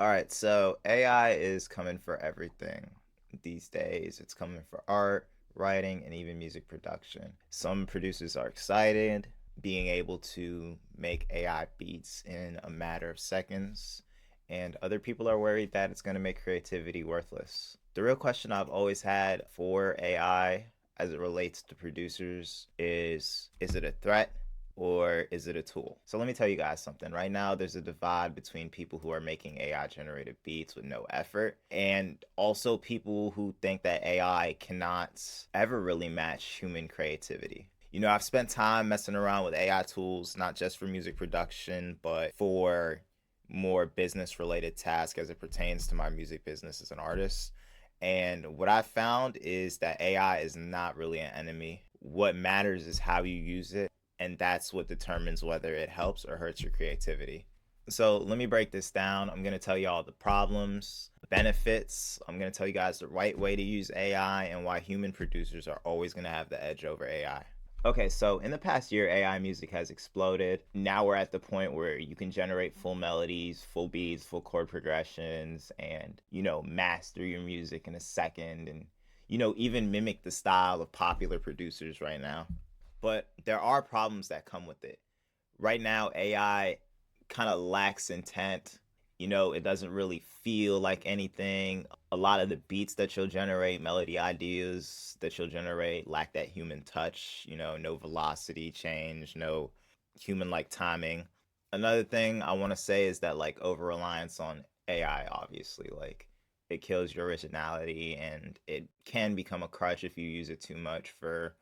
All right, so AI is coming for everything these days. It's coming for art, writing, and even music production. Some producers are excited being able to make AI beats in a matter of seconds, and other people are worried that it's going to make creativity worthless. The real question I've always had for AI as it relates to producers is it a threat or is it a tool? So let me tell you guys something. Right now, there's a divide between people who are making AI generated beats with no effort, and also people who think that AI cannot ever really match human creativity. I've spent time messing around with AI tools, not just for music production, but for more business related tasks as it pertains to my music business as an artist. And what I found is that AI is not really an enemy. What matters is how you use it, and that's what determines whether it helps or hurts your creativity. So let me break this down. I'm going to tell you all the problems, benefits. I'm going to tell you guys the right way to use AI and why human producers are always going to have the edge over AI. Okay, so in the past year, AI music has exploded. Now we're at the point where you can generate full melodies, full beats, full chord progressions, and, master your music in a second and, even mimic the style of popular producers right now. But there are problems that come with it. Right now, AI kind of lacks intent. It doesn't really feel like anything. A lot of the beats that you'll generate, melody ideas that you'll generate, lack that human touch. No velocity change, no human like timing. Another thing I want to say is that, like, over reliance on AI, obviously, like, it kills your originality and it can become a crutch if you use it too much for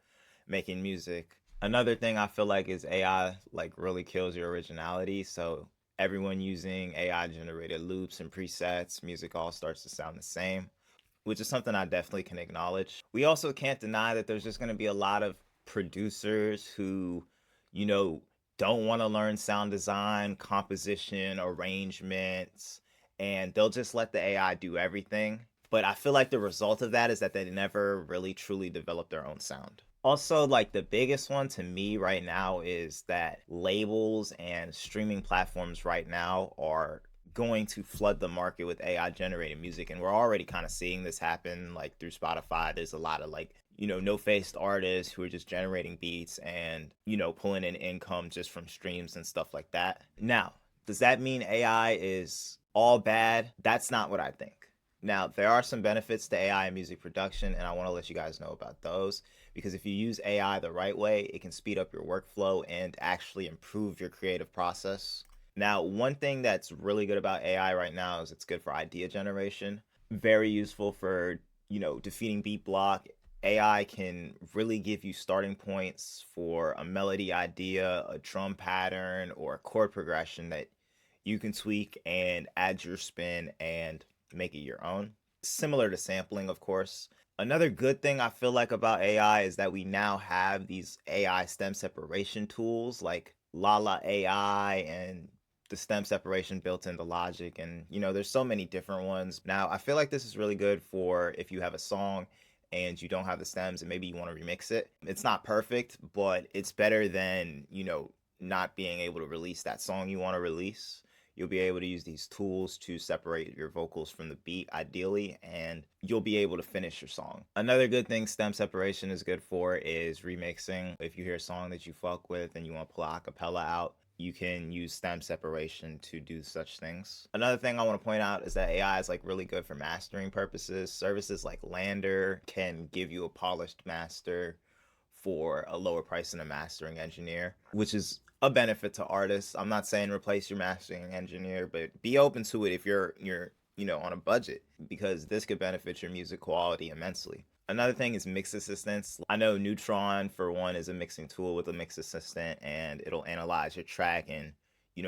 making music. Another thing I feel like is AI like really kills your originality. So everyone using AI generated loops and presets, music all starts to sound the same, which is something I definitely can acknowledge. We also can't deny that there's just going to be a lot of producers who, you know, don't want to learn sound design, composition, arrangements, and they'll just let the AI do everything. But I feel like the result of that is that they never really truly develop their own sound. Also, like, the biggest one to me right now is that labels and streaming platforms right now are going to flood the market with AI generated music. And we're already kind of seeing this happen, like through Spotify. There's a lot of, like, no faced artists who are just generating beats and, pulling in income just from streams and stuff like that. Now, does that mean AI is all bad? That's not what I think. Now, there are some benefits to AI in music production, and I want to let you guys know about those because if you use AI the right way, it can speed up your workflow and actually improve your creative process. Now, one thing that's really good about AI right now is it's good for idea generation, very useful for, defeating beat block. AI can really give you starting points for a melody idea, a drum pattern, or a chord progression that you can tweak and add your spin and make it your own. Similar to sampling, of course. Another good thing I feel like about AI is that we now have these AI stem separation tools like Lala AI and the stem separation built into Logic. And, there's so many different ones. Now, I feel like this is really good for if you have a song and you don't have the stems and maybe you want to remix it. It's not perfect, but it's better than, not being able to release that song you want to release. You'll be able to use these tools to separate your vocals from the beat ideally, and you'll be able to finish your song. Another good thing stem separation is good for is remixing. If you hear a song that you fuck with and you want to pull a cappella out, you can use stem separation to do such things. Another thing I want to point out is that AI is like really good for mastering purposes. Services like Lander can give you a polished master for a lower price than a mastering engineer, which is a benefit to artists. I'm not saying replace your mastering engineer, but be open to it if you're on a budget because this could benefit your music quality immensely. Another thing is mix assistance. I know Neutron for one is a mixing tool with a mix assistant and it'll analyze your track and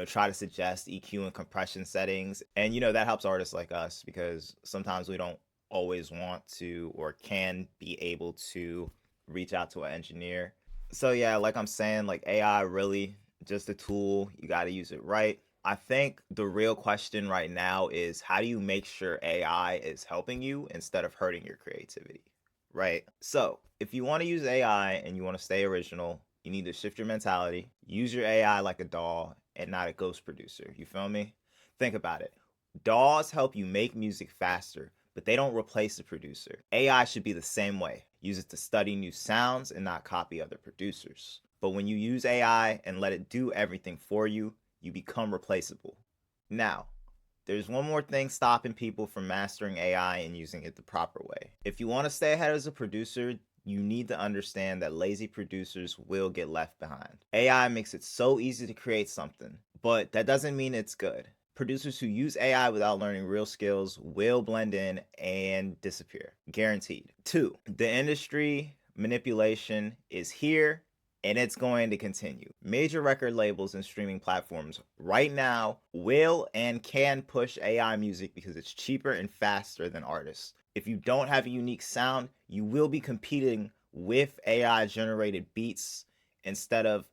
try to suggest EQ and compression settings. And that helps artists like us because sometimes we don't always want to or can be able to reach out to an engineer. So yeah, like I'm saying, like AI really just a tool. You got to use it right. I think the real question right now is how do you make sure AI is helping you instead of hurting your creativity, right? So if you want to use AI and you want to stay original, you need to shift your mentality. Use your AI like a doll and not a ghost producer. You feel me? Think about it. DAWs help you make music faster, but they don't replace the producer. AI should be the same way. Use it to study new sounds and not copy other producers. But when you use AI and let it do everything for you, you become replaceable. Now, there's one more thing stopping people from mastering AI and using it the proper way. If you want to stay ahead as a producer, you need to understand that lazy producers will get left behind. AI makes it so easy to create something, but that doesn't mean it's good. Producers who use AI without learning real skills will blend in and disappear. Guaranteed. 2. The industry manipulation is here and it's going to continue. Major record labels and streaming platforms right now will and can push AI music because it's cheaper and faster than artists. If you don't have a unique sound, you will be competing with AI generated beats instead of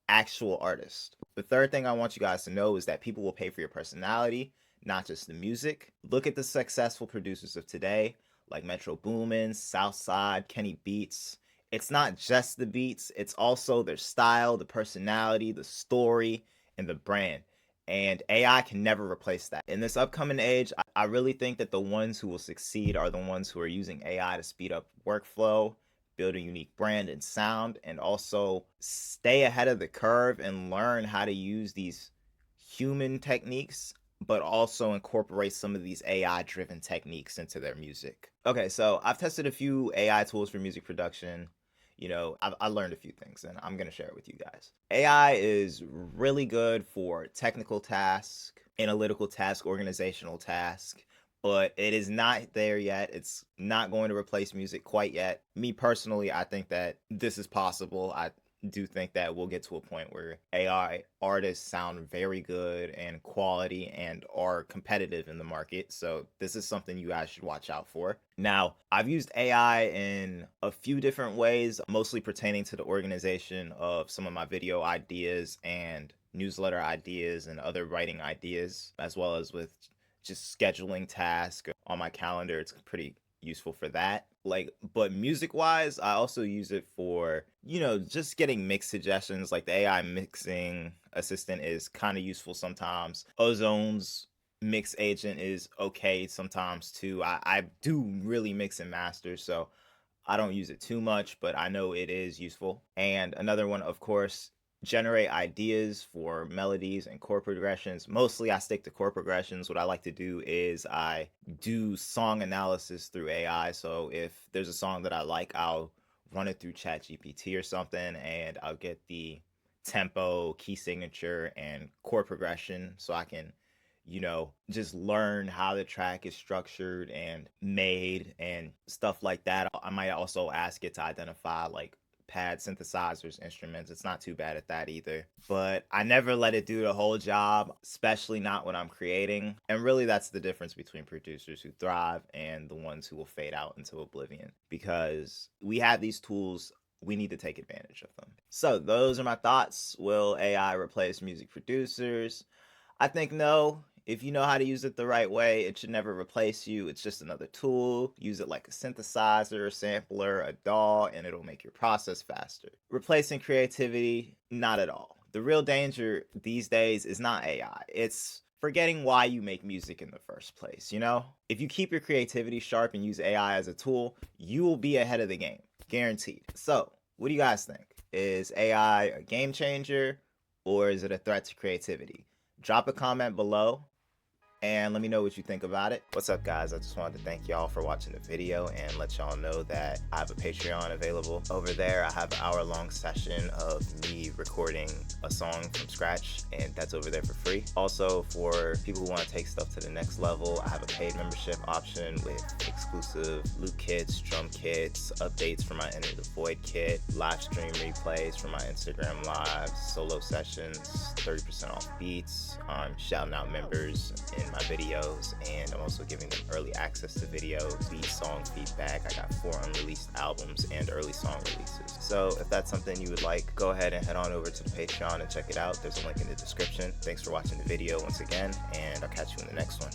actual artists. The third thing I want you guys to know is that people will pay for your personality, not just the music. Look at the successful producers of today, like Metro Boomin, Southside, Kenny Beats. It's not just the beats, it's also their style, the personality, the story, and the brand. And AI can never replace that. In this upcoming age, I really think that the ones who will succeed are the ones who are using AI to speed up workflow, build a unique brand and sound, and also stay ahead of the curve and learn how to use these human techniques, but also incorporate some of these AI driven techniques into their music. Okay, so I've tested a few AI tools for music production. I learned a few things and I'm going to share it with you guys. AI is really good for technical tasks, analytical tasks, organizational tasks, but it is not there yet. It's not going to replace music quite yet. Me personally, I think that this is possible. I do think that we'll get to a point where AI artists sound very good and quality and are competitive in the market. So this is something you guys should watch out for. Now, I've used AI in a few different ways, mostly pertaining to the organization of some of my video ideas and newsletter ideas and other writing ideas, as well as with just scheduling tasks on my calendar. It's pretty useful for that. But music wise, I also use it for, just getting mix suggestions. Like the AI mixing assistant is kind of useful sometimes. Ozone's mix agent is okay sometimes too. I do really mix and master, so I don't use it too much, but I know it is useful. And another one, of course, generate ideas for melodies and chord progressions. Mostly I stick to chord progressions. What I like to do is I do song analysis through AI. So if there's a song that I like, I'll run it through ChatGPT or something and I'll get the tempo, key signature, and chord progression so I can just learn how the track is structured and made and stuff like that. I might also ask it to identify pad synthesizers, instruments. It's not too bad at that either. But I never let it do the whole job, especially not when I'm creating. And really that's the difference between producers who thrive and the ones who will fade out into oblivion. Because we have these tools, we need to take advantage of them. So those are my thoughts. Will AI replace music producers? I think no. If you know how to use it the right way, it should never replace you. It's just another tool. Use it like a synthesizer, a sampler, a DAW, and it'll make your process faster. Replacing creativity, not at all. The real danger these days is not AI. It's forgetting why you make music in the first place, If you keep your creativity sharp and use AI as a tool, you will be ahead of the game. Guaranteed. So, what do you guys think? Is AI a game changer or is it a threat to creativity? Drop a comment below and let me know what you think about it. What's up, guys? I just wanted to thank y'all for watching the video and let y'all know that I have a Patreon available. Over there, I have an hour-long session of me recording a song from scratch, and that's over there for free. Also, for people who want to take stuff to the next level, I have a paid membership option with exclusive loop kits, drum kits, updates for my Enter the Void kit, live stream replays for my Instagram lives, solo sessions, 30% off beats. I'm shouting out members in my videos, and I'm also giving them early access to videos, beat song feedback. I got 4 unreleased albums and early song releases. So if that's something you would like, go ahead and head on over to the Patreon and check it out. There's a link in the description. Thanks for watching the video once again, and I'll catch you in the next one.